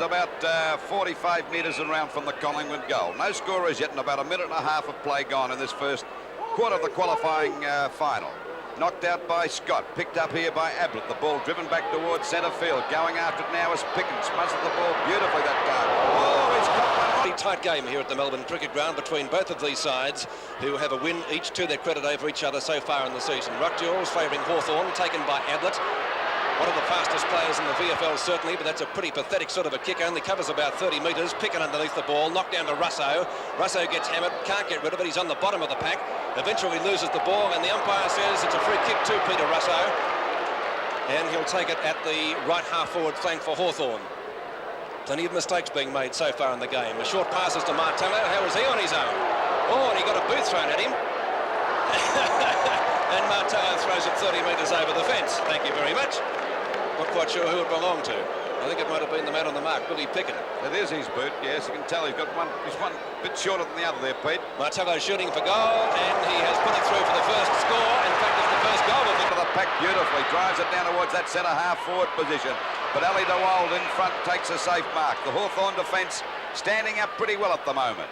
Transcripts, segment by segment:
About 45 metres around from the Collingwood goal. No scorers yet, and about a minute and a half of play gone in this first quarter of the qualifying final. Knocked out by Scott, picked up here by Ablett. The ball driven back towards centre field. Going after it now is Pickens. Muzzled the ball beautifully that time. Oh, he's got one. Pretty tight game here at the Melbourne Cricket Ground between both of these sides, who have a win each to their credit over each other so far in the season. Ruckjaw's favouring Hawthorn, taken by Ablett. One of the fastest players in the VFL, certainly, but that's a pretty pathetic sort of a kick. Only covers about 30 metres. Picken underneath the ball. Knocked down to Russo. Russo gets hammered. Can't get rid of it. He's on the bottom of the pack. Eventually loses the ball, and the umpire says it's a free kick to Peter Russo. And he'll take it at the right half-forward flank for Hawthorn. Plenty of mistakes being made so far in the game. The short passes to Martello. How was he on his own? Oh, and he got a boot thrown at him. And Martello throws it 30 metres over the fence. Thank you very much. Not quite sure who it belonged to. I think it might have been the man on the mark, Billy Picken. It is his boot, yes. You can tell he's one bit shorter than the other there, Pete. Martello shooting for goal, and he has put it through for the first score. In fact, it's the first goal. Into the pack beautifully, drives it down towards that centre half forward position. But Ali DeWald in front takes a safe mark. The Hawthorn defence standing up pretty well at the moment.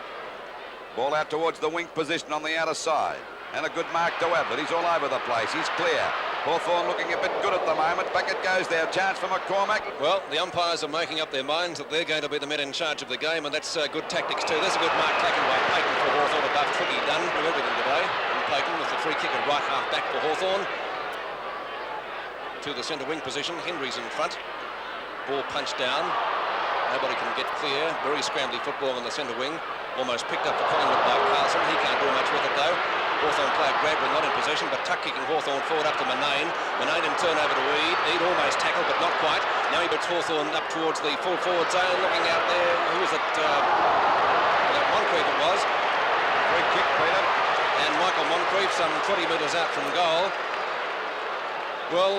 Ball out towards the wing position on the outer side. And a good mark to Ablett. He's all over the place. He's clear. Hawthorn looking a bit good at the moment. Back it goes there. Chance for McCormack. Well, the umpires are making up their minds that they're going to be the men in charge of the game, and that's good tactics too. There's a good mark taken by Payton for Hawthorn. Above tricky done for everything today. And Payton with the free kick at right half back for Hawthorn. To the centre wing position. Henry's in front. Ball punched down. Nobody can get clear. Very scrambly football in the centre wing. Almost picked up for Collingwood by Carlson. He can't do much with it though. Hawthorn player Bradbury not in possession, but tuck kicking Hawthorn forward up to Manane. Manane in turn over to Eade. Eade almost tackled, but not quite. Now he puts Hawthorn up towards the full forward zone, looking out there. Who was it? Moncrief it was. Free kick, Peter. And Michael Moncrief, some 20 metres out from goal. Well,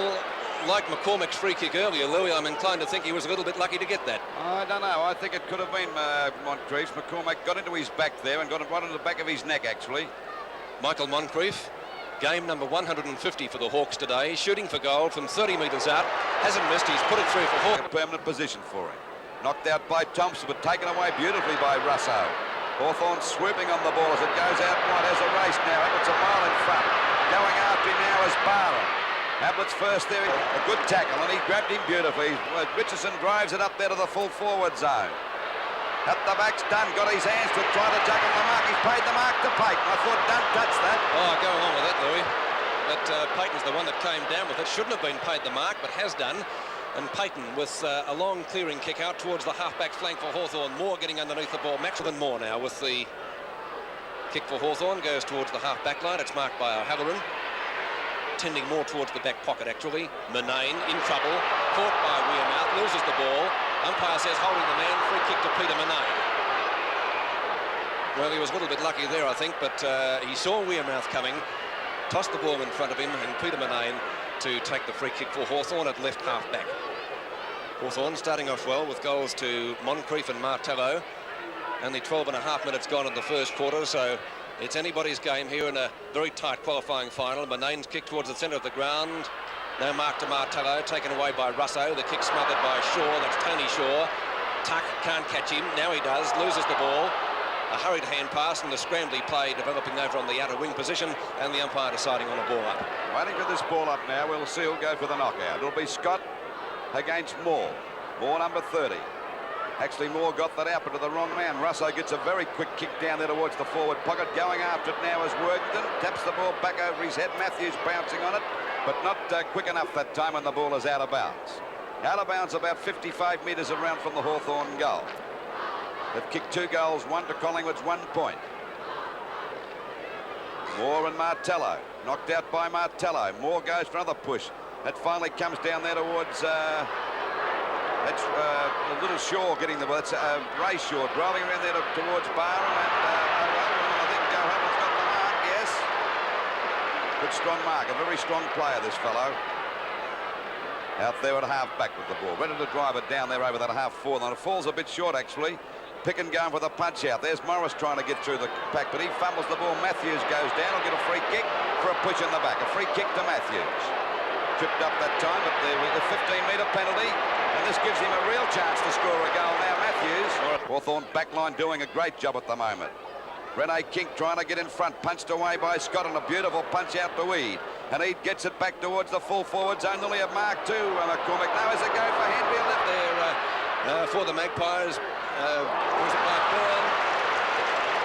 like McCormack's free kick earlier, Louis, I'm inclined to think he was a little bit lucky to get that. I don't know. I think it could have been Moncrief. McCormack got into his back there and got it right into the back of his neck, actually. Michael Moncrief, game number 150 for the Hawks today, shooting for goal from 30 metres out. Hasn't missed. He's put it through for Hawks. A permanent position for him. Knocked out by Thompson, but taken away beautifully by Russo. Hawthorn swooping on the ball as it goes out wide. Has a race now. Ablett's a mile in front. Going after him now is Barham. Ablett's first there, a good tackle, and he grabbed him beautifully. Richardson drives it up there to the full forward zone. At the back's Dunn, got his hands to it, trying to juggle the mark. He's paid the mark to Payton. I thought Dunn touched that. Oh, go along with that, Louis. But Payton's the one that came down with it. Shouldn't have been paid the mark, but has done. And Payton with a long clearing kick out towards the half-back flank for Hawthorn. Moore getting underneath the ball. Maxwell Moore now with the kick for Hawthorn. Goes towards the half-back line. It's marked by O'Halloran. Tending more towards the back pocket, actually. Manane in trouble. Caught by Wearmouth. Loses the ball. Umpire says holding the man. Free kick to Peter Manane. Well, he was a little bit lucky there, I think, but he saw Wearmouth coming. Tossed the ball in front of him, and Peter Manane to take the free kick for Hawthorn at left half back. Hawthorn starting off well with goals to Moncrief and Martello. Only 12 and a half minutes gone in the first quarter, so it's anybody's game here in a very tight qualifying final. Manane's kick towards the centre of the ground. No mark to Martello, taken away by Russo. The kick smothered by Shaw. That's Tony Shaw. Tuck can't catch him. Now he does. Loses the ball. A hurried hand pass and the scrambly play developing over on the outer wing position, and the umpire deciding on a ball up. Waiting for this ball up now. We'll see who'll go for the knockout. It'll be Scott against Moore. Moore number 30. Actually, Moore got that out, but to the wrong man. Russo gets a very quick kick down there towards the forward pocket. Going after it now is Worthington. Taps the ball back over his head. Matthews bouncing on it, but not quick enough that time when the ball is out of bounds. Out of bounds about 55 metres around from the Hawthorn goal. They've kicked 2 goals, 1 to Collingwood's 1 point. Moore and Martello. Knocked out by Martello. Moore goes for another push. That finally comes down there towards... That's a little Shaw getting the ball. That's Ray Shaw driving around there towards Barham, and I think O'Halloran's got the mark, yes. Good strong mark, a very strong player, this fellow. Out there at half back with the ball, ready to drive it down there over that half forward. And it falls a bit short, actually. Picken going for the punch out. There's Morris trying to get through the pack, but he fumbles the ball. Matthews goes down. He'll get a free kick for a push in the back. A free kick to Matthews. Tripped up that time, but there was a 15-metre penalty. And this gives him a real chance to score a goal now, Matthews. Hawthorn backline doing a great job at the moment. Rene Kink trying to get in front, punched away by Scott, and a beautiful punch out to Eade. And Eade gets it back towards the full forward zone, nearly a mark to McCormick. Now is a go for Henry left there for the Magpies. Was it Mark Byrne?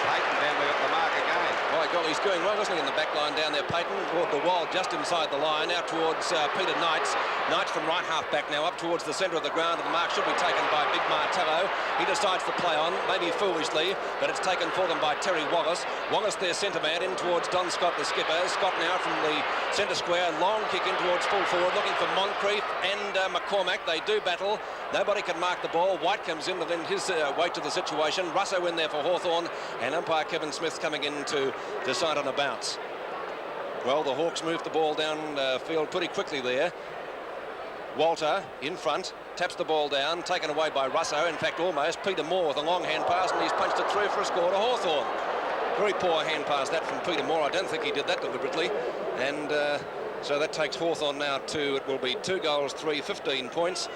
Payton down there at the mark again. My God, he's going well, isn't he, in the back line down there, Payton? Toward the wall, just inside the line, out towards Peter Knights. Knights from right half back now, up towards the centre of the ground, and the mark should be taken by Big Martello. He decides to play on, maybe foolishly, but it's taken for them by Terry Wallace. Wallace, their centre man, in towards Don Scott, the skipper. Scott now from the centre square, long kick in towards full forward, looking for Moncrief and McCormack. They do battle. Nobody can mark the ball. White comes in to lend his weight to the situation. Russo in there for Hawthorn, and umpire Kevin Smith coming in to decide on a bounce. Well, the Hawks moved the ball down field pretty quickly there. Walter in front, taps the ball down, taken away by Russo. In fact, almost. Peter Moore with a long hand pass, and he's punched it through for a score to Hawthorn. Very poor hand pass that from Peter Moore. I don't think he did that deliberately. And so that takes Hawthorn now to, it will be 2 goals, 3, 15 points.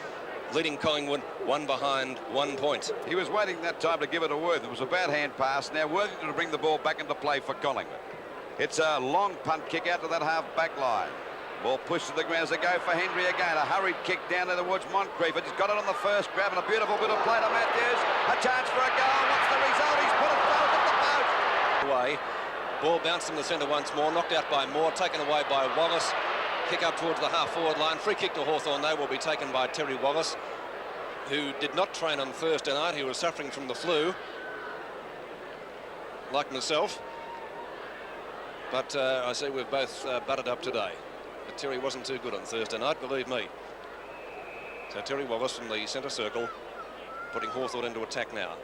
Leading Collingwood, 1 behind, 1 point. He was waiting that time to give it to Worthing. It was a bad hand pass. Now Worthington to bring the ball back into play for Collingwood. It's a long punt kick out to that half back line. Ball pushed to the ground as a go for Henry again. A hurried kick down there towards Moncrief. He's got it on the first grab, and a beautiful bit of play to Matthews. A chance for a goal. What's the result? He's put it forward at the post. Away. Ball bounced in the centre once more. Knocked out by Moore. Taken away by Wallace. Kick up towards the half-forward line. Free kick to Hawthorn, though, will be taken by Terry Wallace, who did not train on Thursday night. He was suffering from the flu, like myself. But I see we've both butted up today. But Terry wasn't too good on Thursday night, believe me. So Terry Wallace from the centre circle, putting Hawthorn into attack now.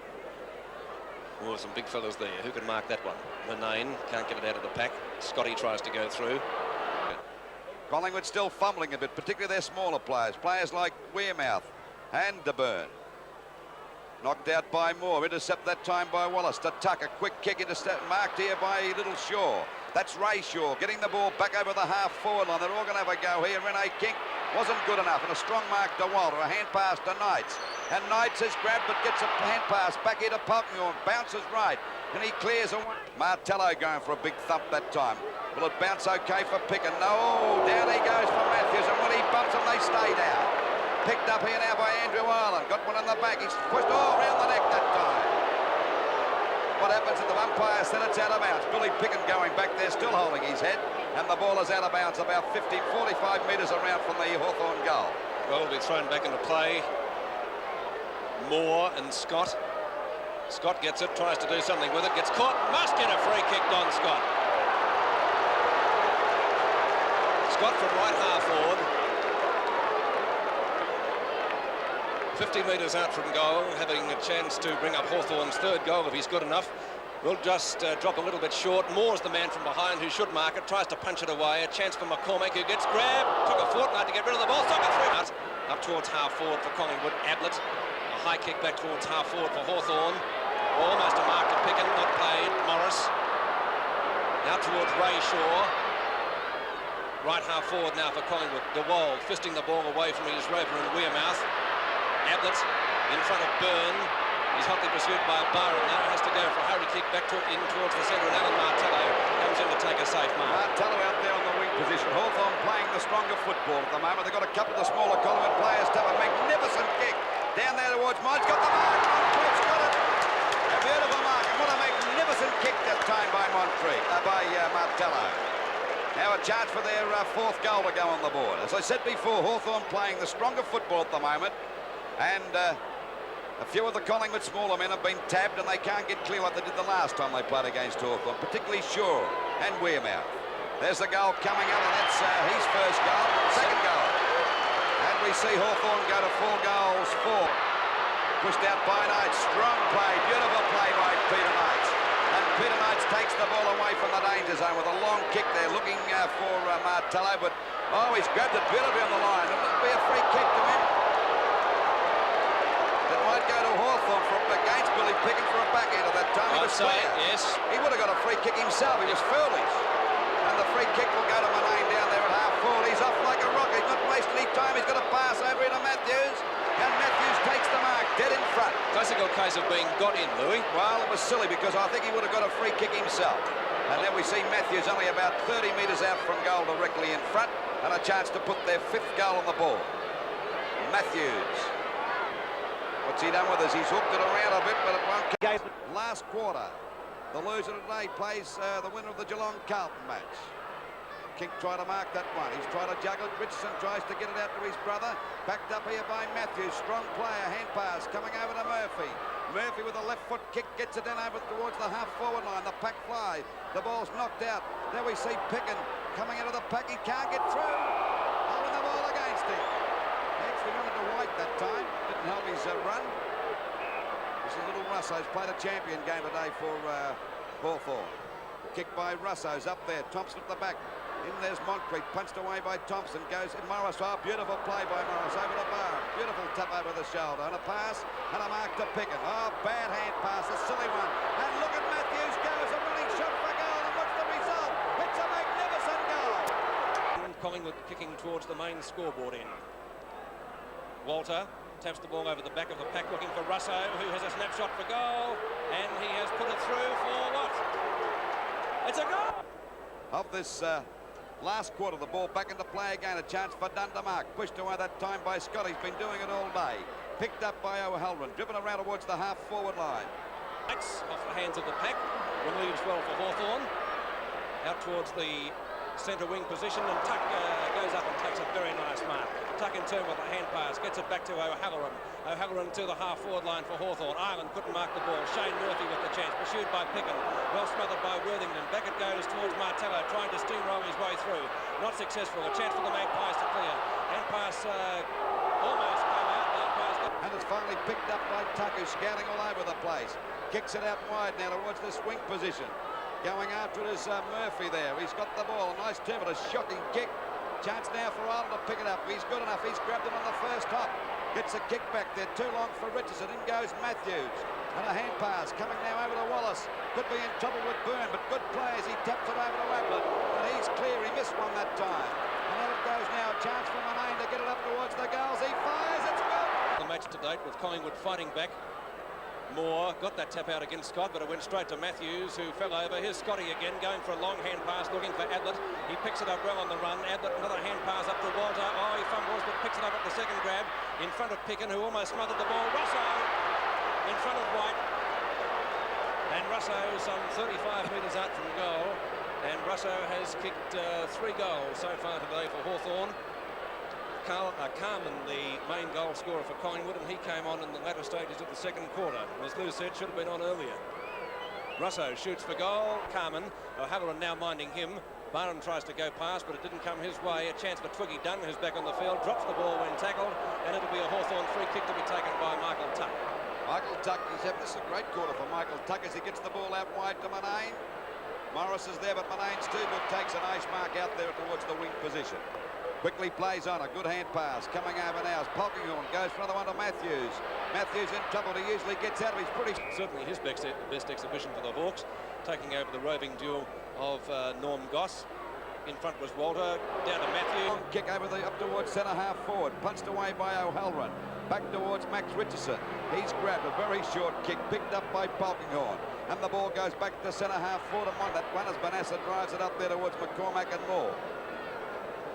Oh, some big fellas there. Who can mark that one? Murnane can't get it out of the pack. Scotty tries to go through. Collingwood still fumbling a bit, particularly their smaller players. Players like Wearmouth and De Burn. Knocked out by Moore. Intercept that time by Wallace. To Tuck. A quick kick intercept marked here by Little Shaw. That's Ray Shaw getting the ball back over the half-forward line. They're all going to have a go here. Rene Kink wasn't good enough. And a strong mark to Walter. A hand pass to Knights. And Knights is grabbed but gets a hand pass back here to Polkmore. Bounces right. And he clears away. Martello going for a big thump that time. Will it bounce okay for Picken? No. Down he goes for Matthews. And when he bumps them, they stay down. Picked up here now by Andrew Ireland. Got one in the back. He's pushed all around the neck that time. What happens if the umpire said it's out of bounds? Billy Picken going back there, still holding his head. And the ball is out of bounds about 45 metres around from the Hawthorn goal. Well, it'll be thrown back into play. Moore and Scott. Scott gets it, tries to do something with it, gets caught. Must get a free kick, Don Scott. Scott from right half forward. 50 metres out from goal, having a chance to bring up Hawthorn's third goal if he's good enough. Will just drop a little bit short. Moore's the man from behind who should mark it, tries to punch it away. A chance for McCormack, who gets grabbed. Took a fortnight to get rid of the ball. Soccer through. Up towards half forward for Collingwood. Ablett. A high kick back towards half forward for Hawthorn. Almost a mark to Picken, not paid. Morris. Now towards Ray Shaw. Right half forward now for Collingwood. DeWald fisting the ball away from his rover in Wearmouth. Ablett in front of Byrne. He's hotly pursued by Byron now. Has to go for a hurry kick back in towards the centre, and Alan Martello comes in to take a safe mark. Martello out there on the wing position. Hawthorn playing the stronger football at the moment. They've got a couple of the smaller Collingwood players to have a magnificent kick down there towards Mines. Got the mark. Moncrief's got it. A beautiful mark, and what a magnificent kick that time by Martello. Now a chance for their fourth goal to go on the board. As I said before, Hawthorn playing the stronger football at the moment. And a few of the Collingwood smaller men have been tabbed, and they can't get clear like they did the last time they played against Hawthorn, particularly Shaw and Wearmouth. There's the goal coming up, and that's his first goal, second goal. And we see Hawthorn go to 4 goals, 4. Pushed out by Knights, strong play, beautiful play by Peter Knights. And Peter Knights takes the ball away from the danger zone with a long kick there, looking for Martello, but he's grabbed it beautifully on the line. It'll be a free kick to him. Might go to Hawthorn against Billy Picken for a backhand at that time. He was clear. Yes. He would have got a free kick himself. He was foolish. And the free kick will go to Manane down there at half forward. He's off like a rocket. He's not wasting any time. He's got to pass over into Matthews. And Matthews takes the mark, dead in front. Classical case of being got in, Louis. Well, it was silly because I think he would have got a free kick himself. And then we see Matthews only about 30 metres out from goal directly in front, and a chance to put their 5th goal on the board. Matthews. What's he done with us? He's hooked it around a bit, but it won't count. Last quarter, the loser today plays the winner of the Geelong-Carlton match. King tried to mark that one. He's tried to juggle it. Richardson tries to get it out to his brother. Backed up here by Matthews. Strong player. Hand pass coming over to Murphy. Murphy with a left foot kick gets it down over towards the half-forward line. The pack fly. The ball's knocked out. There we see Picken coming out of the pack. He can't get through. Holding the ball against him. Actually wanted to White that time. Didn't help his run. This is little Russo's played a champion game today for Hawthorn. Kick by Russo's up there. Thompson at the back. In there's Moncrief, punched away by Thompson, goes in Morris. Oh, beautiful play by Morris over the bar. Beautiful tap over the shoulder, and a pass, and a mark to Picken. Oh, bad hand pass, a silly one. And look at Matthews goes, a running shot for goal, and what's the result? It's a magnificent goal. Collingwood kicking towards the main scoreboard end. Walter taps the ball over the back of the pack, looking for Russo, who has a snapshot for goal, and he has put it through for what? It's a goal! Of this last quarter, the ball back into play again. A chance for Dunn to mark. Pushed away that time by Scott. He's been doing it all day. Picked up by O'Halloran. Driven around towards the half-forward line. Off the hands of the pack. Relieves well for Hawthorn. Out towards the centre wing position, and Tuck goes up and takes a very nice mark. Tuck in turn with a hand pass. Gets it back to O'Halloran. O'Halloran to the half-forward line for Hawthorn. Ireland couldn't mark the ball. Shane Murphy with the chance. Pursued by Picken. Well smothered by Worthington. Back it goes towards Martello, trying to steamroll his way through. Not successful. A chance for the Magpies to clear. Hand pass almost came out. The umpires got... And it's finally picked up by Tuck, who's scouting all over the place. Kicks it out wide now towards the swing position. Going after it is Murphy there. He's got the ball. A nice turn, but a shocking kick. Chance now for Ireland to pick it up. He's good enough. He's grabbed it on the first hop. Gets a kick back there. Too long for Richardson. In goes Matthews. And a hand pass coming now over to Wallace. Could be in trouble with Byrne, but good play as he taps it over to Ablett. And he's clear. He missed one that time. And then it goes now. Chance for Manane to get it up towards the goals. He fires. It's good. The match to date with Collingwood fighting back. Moore got that tap out against Scott, but it went straight to Matthews, who fell over. Here's Scotty again, going for a long hand pass, looking for Ablett. He picks it up well on the run. Ablett, another hand pass up to Walter. Oh, he fumbles, but picks it up at the second grab. In front of Picken, who almost smothered the ball. Russo in front of White. And Russo some 35 metres out from goal. And Russo has kicked 3 goals so far today for Hawthorn. Carmen, the main goal scorer for Collingwood, and he came on in the latter stages of the second quarter. As Lou said, should have been on earlier. Russo shoots for goal. Carmen, O'Halloran now minding him. Barham tries to go past, but it didn't come his way. A chance for Twiggy Dunn, who's back on the field, drops the ball when tackled, and it'll be a Hawthorn free kick to be taken by Michael Tuck. Michael Tuck, this is a great quarter for Michael Tuck as he gets the ball out wide to Manane. Morris is there, but Manane's too good. Takes a nice mark out there towards the wing position. Quickly plays on, a good hand pass. Coming over now, Polkinghorn goes for another one to Matthews. Matthews in trouble, he usually gets out of his pretty... Certainly his best exhibition for the Hawks, taking over the roving duel of Norm Goss. In front was Walter, down to Matthews. Kick over up towards centre half forward, punched away by O'Halloran. Back towards Max Richardson. He's grabbed a very short kick, picked up by Polkinghorn. And the ball goes back to centre half forward, and that one as Banassa drives it up there towards McCormack and Moore.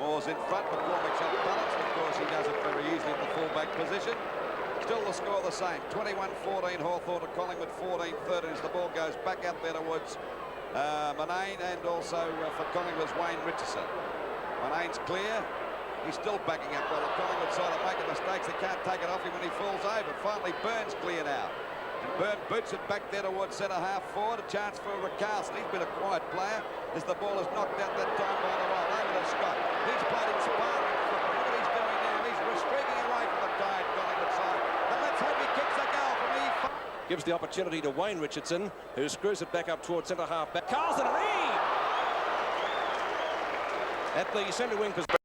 Moore's in front, McCormack's up balanced. Of course, he does it very easily at the full-back position. Still the score the same. 21-14 Hawthorn to Collingwood 14-13 as the ball goes back out there towards Manane, and also for Collingwood's Wayne Richardson. Manane's clear. He's still backing up. Well, the Collingwood side are making mistakes. They can't take it off him when he falls over. Finally, Burns cleared out. And Byrne boots it back there towards centre half forward. A chance for Rickarson. He's been a quiet player as the ball is knocked out that time by the right over to Scott. He's played inspiring football. Look what he's doing now. He's streaking away from the tired Collingwood side. And let's hope he kicks a goal from E. Gives the opportunity to Wayne Richardson, who screws it back up towards centre half back. Carlson and E! At the centre wing position.